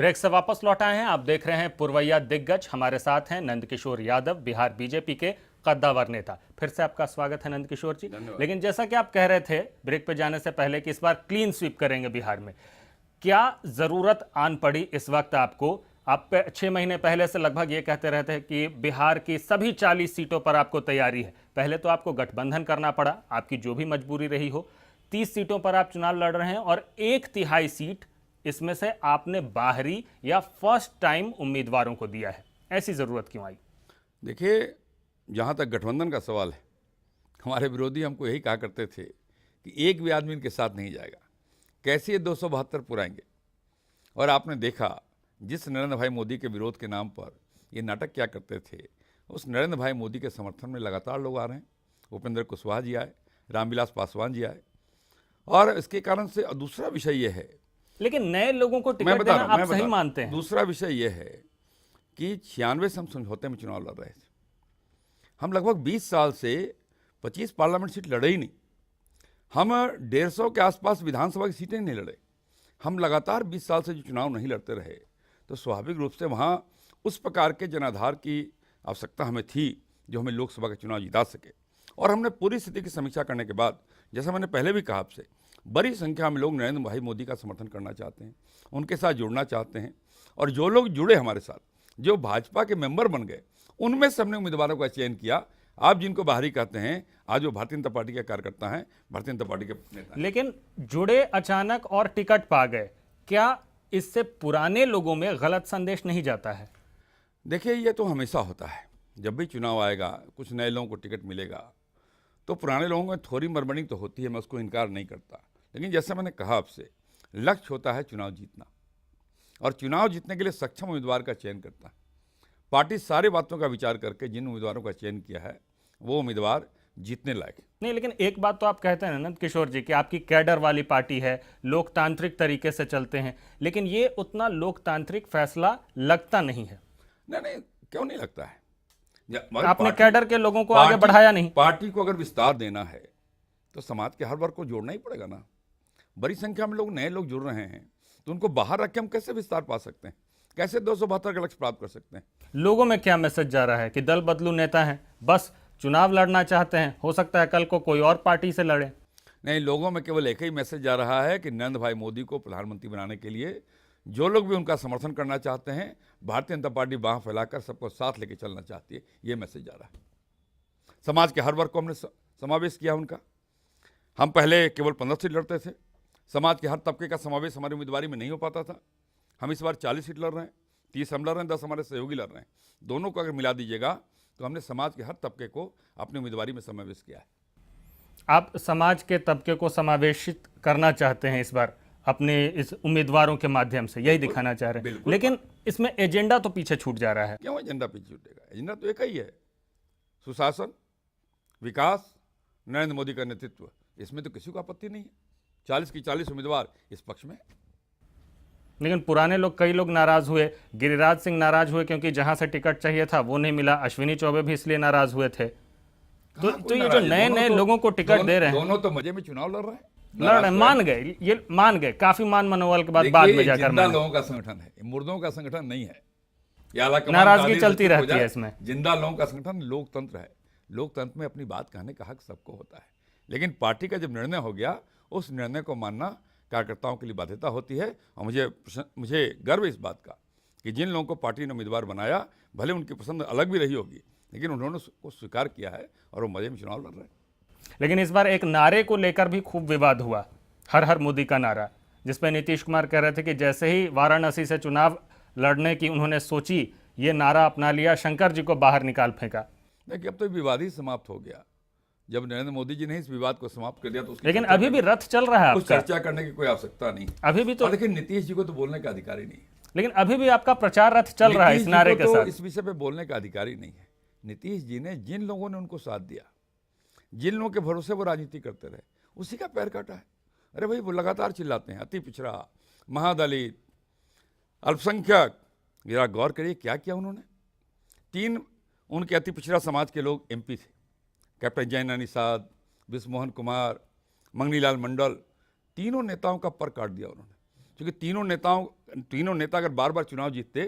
Break से वापस लौट आए हैं। आप देख रहे हैं पुरवैया दिग्गज। हमारे साथ हैं नंदकिशोर यादव, बिहार बीजेपी के कद्दावर नेता। फिर से आपका स्वागत है नंदकिशोर जी। लेकिन जैसा कि आप कह रहे थे ब्रेक पे जाने से पहले कि इस बार क्लीन स्वीप करेंगे बिहार में, क्या जरूरत आन पड़ी इस वक्त आपको? आप 6 महीने पहले से लगभग ये कहते रहते हैं कि बिहार की सभी 40 सीटों पर आपको तैयारी है। पहले तो आपको गठबंधन करना पड़ा, आपकी जो भी मजबूरी रही हो। 30 सीटों पर आप चुनाव लड़ रहे हैं और 1/3 सीट इसमें से आपने बाहरी या फर्स्ट टाइम उम्मीदवारों को दिया है। ऐसी जरूरत क्यों आई? देखिए, जहाँ तक गठबंधन का सवाल है, हमारे विरोधी हमको यही कहा करते थे कि एक भी आदमी इनके साथ नहीं जाएगा, कैसे ये 272 पुराएंगे। और आपने देखा जिस नरेंद्र भाई मोदी के विरोध के नाम पर ये नाटक क्या करते थे, उस नरेंद्र भाई मोदी के समर्थन में लगातार लोग आ रहे हैं। उपेंद्र कुशवाहा जी आए, रामविलास पासवान जी आए, और इसके कारण से दूसरा विषय ये है, लेकिन नए लोगों को टिकट देना आप सही मानते हैं? दूसरा विषय यह है कि 96 से हम समझौते में चुनाव लड़ रहे थे। हम लगभग 20 साल से 25 पार्लियामेंट सीट लड़े ही नहीं। हम 150 के आसपास विधानसभा की सीटें नहीं लड़े। हम लगातार 20 साल से जो चुनाव नहीं लड़ते रहे, तो स्वाभाविक रूप से वहाँ उस प्रकार के जनाधार की आवश्यकता हमें थी जो हमें लोकसभा का चुनाव जिता सके। और हमने पूरी स्थिति की समीक्षा करने के बाद, जैसा मैंने पहले भी कहा आपसे, बड़ी संख्या में लोग नरेंद्र भाई मोदी का समर्थन करना चाहते हैं, उनके साथ जुड़ना चाहते हैं। और जो लोग जुड़े हमारे साथ, जो भाजपा के मेंबर बन गए, उनमें से हमने उम्मीदवारों का चयन किया। आप जिनको बाहरी कहते हैं, आज वो भारतीय जनता पार्टी के कार्यकर्ता हैं, भारतीय जनता पार्टी के नेता हैं। लेकिन जुड़े अचानक और टिकट पा गए, क्या इससे पुराने लोगों में गलत संदेश नहीं जाता है? देखिए, ये तो हमेशा होता है। जब भी चुनाव आएगा, कुछ नए लोगों को टिकट मिलेगा, तो पुराने लोगों में थोड़ी मरमनिंग तो होती है, मैं उसको इनकार नहीं करता। लेकिन जैसे मैंने कहा आपसे, लक्ष्य होता है चुनाव जीतना, और चुनाव जीतने के लिए सक्षम उम्मीदवार का चयन करता है। पार्टी सारी बातों का विचार करके जिन उम्मीदवारों का चयन किया है, वो उम्मीदवार जीतने लायक नहीं, लेकिन एक बात तो आप कहते हैं नंद किशोर जी कि आपकी कैडर वाली पार्टी है, लोकतांत्रिक तरीके से चलते हैं, लेकिन ये उतना लोकतांत्रिक फैसला लगता नहीं है। नहीं, क्यों नहीं लगता है? आपने कैडर के लोगों को आगे बढ़ाया नहीं। पार्टी को अगर विस्तार देना है तो समाज के हर वर्ग को जोड़ना ही पड़ेगा ना। बड़ी संख्या में लोग, नए लोग जुड़ रहे हैं, तो उनको बाहर रख के हम कैसे विस्तार पा सकते हैं? कैसे 272 का लक्ष्य प्राप्त कर सकते हैं? लोगों में क्या मैसेज जा रहा है कि दल बदलू नेता हैं, बस चुनाव लड़ना चाहते हैं, हो सकता है कल को कोई और पार्टी से लड़े? नहीं, लोगों में केवल एक ही मैसेज जा रहा है कि नरेंद्र भाई मोदी को प्रधानमंत्री बनाने के लिए जो लोग भी उनका समर्थन करना चाहते हैं, भारतीय जनता पार्टी बाह फैलाकर सबको साथ लेके चलना चाहती है। ये मैसेज जा रहा है। समाज के हर वर्ग को हमने समावेश किया उनका। हम पहले केवल 15 सीट लड़ते थे, समाज के हर तबके का समावेश हमारी उम्मीदवारी में नहीं हो पाता था। हम इस बार 40 सीट लड़ रहे हैं, 30 हम लड़ रहे हैं, 10 हमारे सहयोगी लड़ रहे हैं। दोनों को अगर मिला दीजिएगा तो हमने समाज के हर तबके को अपनी उम्मीदवारी में समावेश किया है। आप समाज के तबके को समावेशित करना चाहते हैं इस बार अपने इस उम्मीदवारों के माध्यम से, यही दिखाना चाह रहे हैं, लेकिन इसमें एजेंडा तो पीछे छूट जा रहा है। क्यों एजेंडा पीछे छूटेगा? एजेंडा तो एक ही है, सुशासन, विकास, नरेंद्र मोदी का नेतृत्व। इसमें तो किसी को आपत्ति नहीं है। 40 की 40 उम्मीदवार इस पक्ष में। लेकिन पुराने लोग, कई लोग नाराज हुए। गिरिराज सिंह नाराज हुए क्योंकि जहां से टिकट चाहिए था वो नहीं मिला। अश्विनी चौबे भी इसलिए नाराज हुए थे। तो ये जो नए नए लोगों को टिकट दे रहे हैं, दोनों तो मजे में चुनाव लड़ रहे हैं, मान गए, ये मान गए, काफी मान मनोबल के बाद में जाकर जिंदा लोगों का संगठन है, मुर्दों का संगठन नहीं है। नाराजगी चलती रहती है इसमें। जिंदा लोगों का संगठन लोकतंत्र है। लोकतंत्र में अपनी बात कहने का हक सबको होता है, लेकिन पार्टी का जब निर्णय हो गया, उस निर्णय को मानना कार्यकर्ताओं के लिए बाध्यता होती है। और मुझे गर्व इस बात का कि जिन लोगों को पार्टी ने उम्मीदवार बनाया, भले उनकी पसंद अलग भी रही होगी, लेकिन उन्होंने उसको स्वीकार किया है और वो मजे में चुनाव लड़ रहे हैं। लेकिन इस बार एक नारे को लेकर भी खूब विवाद हुआ, हर हर मोदी का नारा, जिसपे नीतीश कुमार कह रहे थे कि जैसे ही वाराणसी से चुनाव लड़ने की उन्होंने सोची, ये नारा अपना लिया, शंकर जी को बाहर निकाल फेंका। देखिए, अब तो विवाद ही समाप्त हो गया। जब नरेंद्र मोदी जी ने इस विवाद को समाप्त कर दिया तो लेकिन अभी भी रथ चल रहा है, कुछ चर्चा करने की कोई आवश्यकता नहीं। अभी भी तो लेकिन नीतीश जी को तो बोलने का अधिकार ही नहीं है। लेकिन अभी भी आपका प्रचार रथ चल रहा है इस नारे के साथ। इस विषय पे बोलने का अधिकार ही नहीं है। नीतीश जी ने, जिन लोगों ने उनको साथ दिया, जिन लोगों के भरोसे वो राजनीति करते रहे, उसी का पैर काटा है। अरे भाई, वो लगातार चिल्लाते हैं अति पिछड़ा, महादलित, अल्पसंख्यक। जरा गौर करिए क्या किया उन्होंने। 3 उनके अति पिछड़ा समाज के लोग MP थे, कैप्टन जैन निषाद, विश्व मोहन कुमार, मंगनीलाल मंडल। तीनों नेताओं का पर काट दिया उन्होंने। क्योंकि तीनों नेता अगर बार बार चुनाव जीतते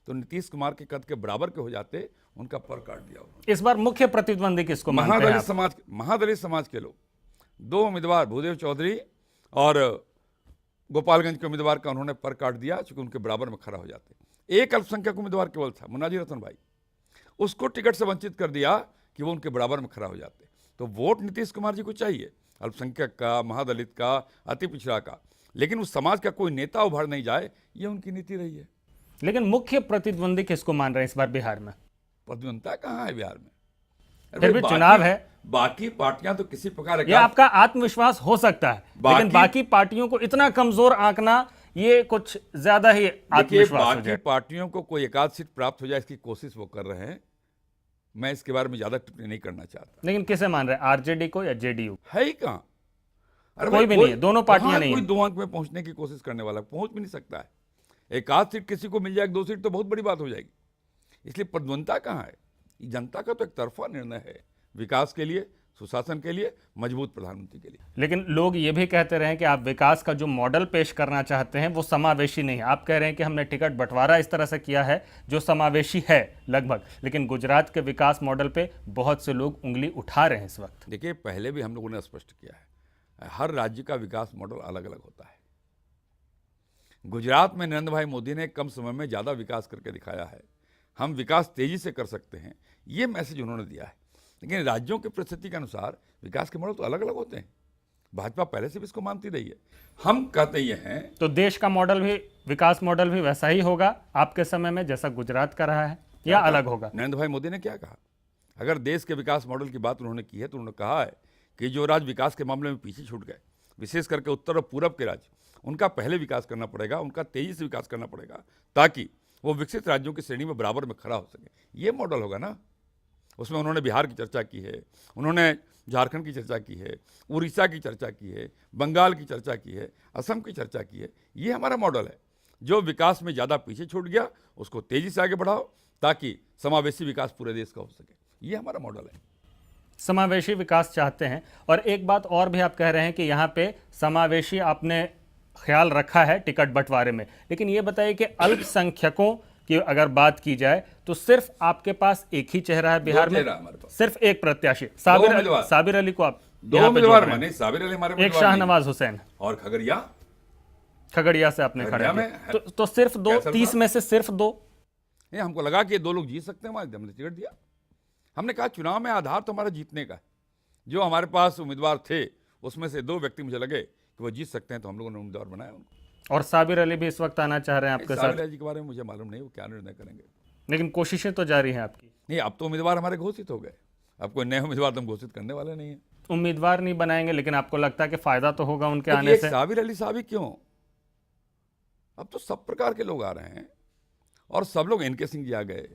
तो नीतीश कुमार के कद के बराबर के हो जाते, उनका पर काट दिया उन्होंने। इस बार मुख्य प्रतिद्वंदी किसको मानते हैं आप? महादलित समाज के लोग, 2 उम्मीदवार भूदेव चौधरी और गोपालगंज के उम्मीदवार का उन्होंने पर काट दिया, चूंकि उनके बराबर में खड़ा हो जाते। एक अल्पसंख्यक उम्मीदवार केवल था, मुन्नाजी रतन भाई, उसको टिकट से वंचित कर दिया कि वो उनके बराबर में खड़ा हो जाते। तो वोट नीतीश कुमार जी को चाहिए, अल्पसंख्यक का, महादलित का, अति पिछड़ा का, लेकिन उस समाज का कोई नेता उभर नहीं जाए, ये उनकी नीति रही है। लेकिन मुख्य प्रतिद्वंदी किसको मान रहे हैं इस बार बिहार में? प्रतिद्वंदता कहाँ है बिहार में? फिर भी चुनाव है, बाकी पार्टियां तो किसी प्रकार यह आपका आत्मविश्वास हो सकता है, लेकिन बाकी पार्टियों को इतना कमजोर आंकना ये कुछ ज्यादा ही आत्मविश्वास हो जाए। बाकी पार्टियों को कोई एकाध सीट प्राप्त हो जाए इसकी कोशिश वो कर रहे हैं। मैं इसके बारे में ज्यादा टिप्पणी नहीं करना चाहता। लेकिन किसे मान रहे हैं, आरजेडी को या जेडीयू? है ही कहां? अरे कोई भी नहीं है, दोनों पार्टियां नहीं कोई है। 2 अंक में पहुंचने की कोशिश करने वाला पहुंच भी नहीं सकता है। एकाध सीट किसी को मिल जाए, 2 सीट तो बहुत बड़ी बात हो जाएगी। इसलिए प्रतिद्वंदता कहां है? जनता का तो एक तरफा निर्णय है, विकास के लिए, सुशासन के लिए, मजबूत प्रधानमंत्री के लिए। लेकिन लोग ये भी कहते रहे कि आप विकास का जो मॉडल पेश करना चाहते हैं वो समावेशी नहीं है। आप कह रहे हैं कि हमने टिकट बंटवारा इस तरह से किया है जो समावेशी है लगभग, लेकिन गुजरात के विकास मॉडल पे बहुत से लोग उंगली उठा रहे हैं इस वक्त। देखिए, पहले भी हम लोगों ने स्पष्ट किया है, हर राज्य का विकास मॉडल अलग अलग होता है। गुजरात में नरेंद्र भाई मोदी ने कम समय में ज़्यादा विकास करके दिखाया है। हम विकास तेजी से कर सकते हैं, ये मैसेज उन्होंने दिया है। लेकिन राज्यों की परिस्थिति के अनुसार विकास के मॉडल तो अलग अलग होते हैं। भाजपा पहले से भी इसको मानती रही है। हम कहते ये हैं तो देश का मॉडल भी, विकास मॉडल भी वैसा ही होगा आपके समय में जैसा गुजरात का रहा है, या अलग होगा? नरेंद्र भाई मोदी ने क्या कहा? अगर देश के विकास मॉडल की बात उन्होंने की है तो उन्होंने कहा है कि जो राज्य विकास के मामले में पीछे छूट गए, विशेष करके उत्तर और पूरब के राज्य, उनका पहले विकास करना पड़ेगा, उनका तेजी से विकास करना पड़ेगा, ताकि वो विकसित राज्यों की श्रेणी में बराबर में खड़ा हो सके। ये मॉडल होगा ना। उसमें उन्होंने बिहार की चर्चा की है, उन्होंने झारखंड की चर्चा की है, उड़ीसा की चर्चा की है, बंगाल की चर्चा की है, असम की चर्चा की है। ये हमारा मॉडल है। जो विकास में ज़्यादा पीछे छूट गया उसको तेजी से आगे बढ़ाओ, ताकि समावेशी विकास पूरे देश का हो सके। ये हमारा मॉडल है। समावेशी विकास चाहते हैं। और एक बात और भी आप कह रहे हैं कि यहाँ पे समावेशी आपने ख्याल रखा है टिकट बंटवारे में, लेकिन ये बताइए कि अल्पसंख्यकों की अगर बात की जाए तो सिर्फ आपके पास एक ही चेहरा है बिहार में, सिर्फ एक प्रत्याशी, साबिर अली को आप 2 उम्मीदवार माने, साबिर अली हमारे, एक शाहनवाज हुसैन और खगड़िया से आपने खड़ा किया। तो सिर्फ 2, 30 में से सिर्फ 2। हमको लगा कि 2 लोग जीत सकते हैं, हमारे हमने टिकट दिया। हमने कहा चुनाव में आधार तो हमारा जीतने का है। जो हमारे पास उम्मीदवार थे उसमें से 2 व्यक्ति मुझे लगे कि वो जीत सकते हैं, तो हम लोगों ने उम्मीदवार बनाया उनको। और साबिर अली भी इस वक्त आना चाह रहे हैं आपके साथ? साबिर अली के बारे में मुझे मालूम नहीं वो क्या निर्णय करेंगे, लेकिन कोशिशें तो जारी हैं आपकी। नहीं, अब तो उम्मीदवार हमारे घोषित हो गए, अब कोई नए उम्मीदवार तो हम घोषित करने वाले नहीं है। उम्मीदवार नहीं बनाएंगे, लेकिन आपको लगता है कि फायदा तो होगा उनके आने से? साबिर अली साहब ही क्यों, अब तो सब प्रकार के लोग आ रहे हैं और सब लोग, NK सिंह जी आ गए,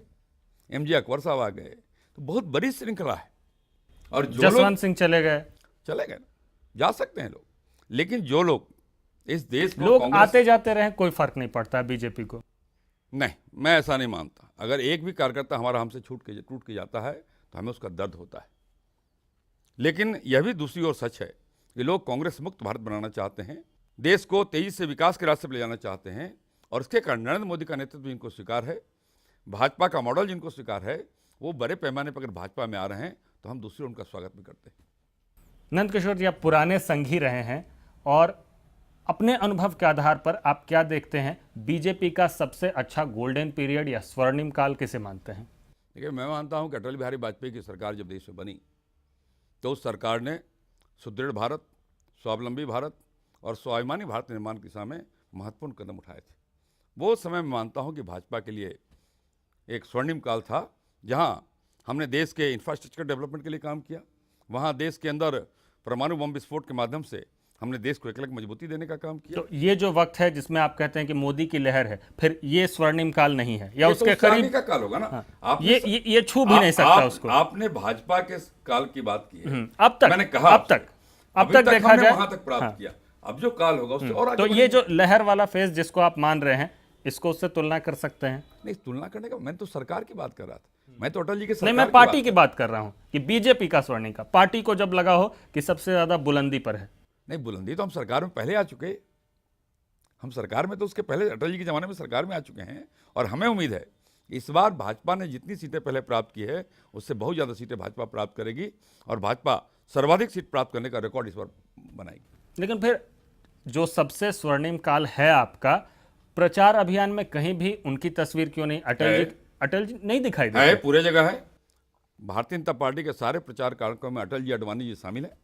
MJ अकबर साहब आ गए, तो बहुत बड़ी श्रृंखला है। और जसवंत सिंह चले गए ना, जा सकते हैं लोग, लेकिन जो लोग इस देश में लोग आते जाते रहे, कोई फर्क नहीं पड़ता बीजेपी को। नहीं, मैं ऐसा नहीं मानता। अगर एक भी कार्यकर्ता हमारा हमसे टूट के जाता है तो हमें उसका दर्द होता है। लेकिन यह भी दूसरी ओर सच है कि लोग कांग्रेस मुक्त भारत बनाना चाहते हैं, देश को तेजी से विकास के रास्ते पर ले जाना चाहते हैं, और इसके कारण नरेंद्र मोदी का नेतृत्व जिनको स्वीकार है, भाजपा का मॉडल जिनको स्वीकार है, वो बड़े पैमाने पर अगर भाजपा में आ रहे हैं तो हम दूसरे उनका स्वागत भी करते हैं। नंदकिशोर जी, आप पुराने संघी रहे हैं और अपने अनुभव के आधार पर आप क्या देखते हैं, बीजेपी का सबसे अच्छा गोल्डन पीरियड या स्वर्णिम काल किसे मानते हैं? देखिए, मैं मानता हूं कि अटल बिहारी वाजपेयी की सरकार जब देश में बनी तो उस सरकार ने सुदृढ़ भारत, स्वावलंबी भारत और स्वाभिमानी भारत निर्माण की दिशा में महत्वपूर्ण कदम उठाए थे। वो समय मैं मानता हूं कि भाजपा के लिए एक स्वर्णिम काल था, जहां हमने देश के इंफ्रास्ट्रक्चर डेवलपमेंट के लिए काम किया, वहां देश के अंदर परमाणु बम विस्फोट के माध्यम से हमने देश को एक अलग मजबूती देने का काम किया। तो ये जो वक्त है जिसमें आप कहते हैं कि मोदी की लहर है, फिर ये स्वर्णिम काल नहीं है, या उसके करीब का काल होगा ना? हाँ, ये छू भी नहीं सकता उसको। आपने भाजपा के काल की बात की है, अब तक मैंने कहा अब तक देखा जाए वहां तक प्राप्त किया, अब जो काल होगा उससे और आगे तो ये जो लहर वाला फेज जिसको आप मान रहे हैं, इसको उससे तुलना कर सकते हैं? नहीं, तुलना करने का, मैं तो सरकार की बात कर रहा था, मैं तो अटल जी के नहीं, मैं पार्टी की बात कर रहा हूं कि बीजेपी का स्वर्णिम का, पार्टी को जब लगा हो कि सबसे ज्यादा बुलंदी पर है। नहीं, बुलंदी तो हम सरकार में पहले आ चुके, हम सरकार में तो उसके पहले अटल जी के ज़माने में सरकार में आ चुके हैं और हमें उम्मीद है इस बार भाजपा ने जितनी सीटें पहले प्राप्त की है उससे बहुत ज़्यादा सीटें भाजपा प्राप्त करेगी और भाजपा सर्वाधिक सीट प्राप्त करने का रिकॉर्ड इस बार बनाएगी। लेकिन फिर जो सबसे स्वर्णिम काल है आपका, प्रचार अभियान में कहीं भी उनकी तस्वीर क्यों नहीं? अटल जी नहीं दिखाई है, देते? पूरे जगह है। भारतीय जनता पार्टी के सारे प्रचार कार्यक्रमों में अटल जी, अडवाणी जी शामिल है,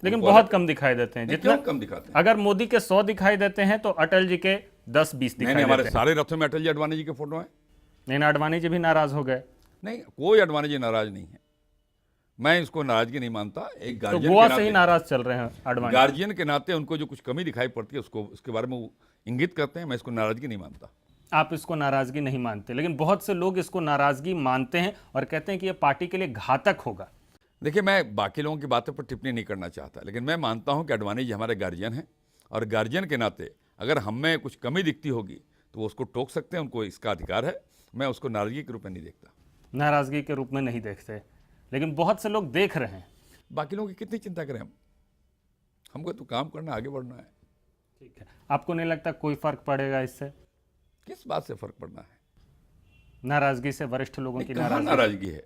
लेकिन बहुत कम दिखाई देते हैं। जितना कम दिखाते हैं। अगर मोदी के 100 दिखाई देते हैं तो अटल जी के 10-20 दिखाई नहीं, हमारे देते हैं। सारे रथों में अटल जी, अडवाणी जी के फोटो हैं। नहीं, अडवाणी जी भी नाराज हो गए। नहीं, कोई अडवाणी जी नाराज नहीं है, मैं इसको नाराजगी नहीं मानता। एक तो गार्जियन गोवा के से ही नाते, नाराज चल रहे हैं अडवाणी। गार्जियन के नाते उनको जो कुछ कमी दिखाई पड़ती है उसको, उसके बारे में वो इंगित करते हैं। मैं इसको नाराजगी नहीं मानता। आप इसको नाराजगी नहीं मानते, लेकिन बहुत से लोग इसको नाराजगी मानते हैं और कहते हैं कि यह पार्टी के लिए घातक होगा। देखिए, मैं बाकी लोगों की बातों पर टिप्पणी नहीं करना चाहता, लेकिन मैं मानता हूं कि अडवाणी जी हमारे गार्जियन हैं और गार्जियन के नाते अगर हम में कुछ कमी दिखती होगी तो वो उसको टोक सकते हैं, उनको इसका अधिकार है। मैं उसको नाराजगी के रूप में नहीं देखता। नाराजगी के रूप में नहीं देखते, लेकिन बहुत से लोग देख रहे हैं। बाकी लोगों की कितनी चिंता करें हम, हमको तो काम करना, आगे बढ़ना है। ठीक है, आपको नहीं लगता कोई फर्क पड़ेगा इससे? किस बात से फर्क पड़ना है? नाराजगी से, वरिष्ठ लोगों की कहाँ नाराजगी है?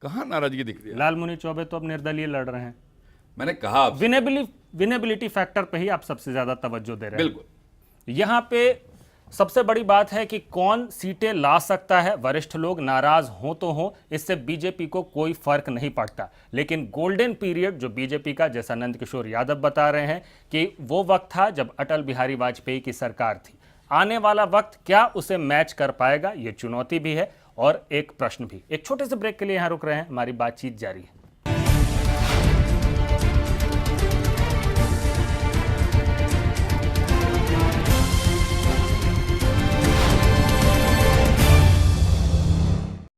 कहाँ नाराजगी दिख रही है? लालमुनि चौबे तो अब निर्दलीय लड़ रहे हैं। मैंने कहा विनेबिलिटी फैक्टर पे ही आप सबसे ज्यादा तवज्जो दे रहे हैं। बिल्कुल। यहाँ पे सबसे बड़ी बात है कि कौन सीटें ला सकता है। वरिष्ठ लोग नाराज हों तो हों, इससे बीजेपी को कोई फर्क नहीं पड़ता। लेकिन गोल्डन पीरियड जो बीजेपी का, जैसा नंद किशोर यादव बता रहे हैं कि वो वक्त था जब अटल बिहारी वाजपेयी की सरकार थी। आने वाला वक्त क्या उसे मैच कर पाएगा, ये चुनौती भी है और एक प्रश्न भी। एक छोटे से ब्रेक के लिए यहाँ रुक रहे हैं, हमारी बातचीत जारी है।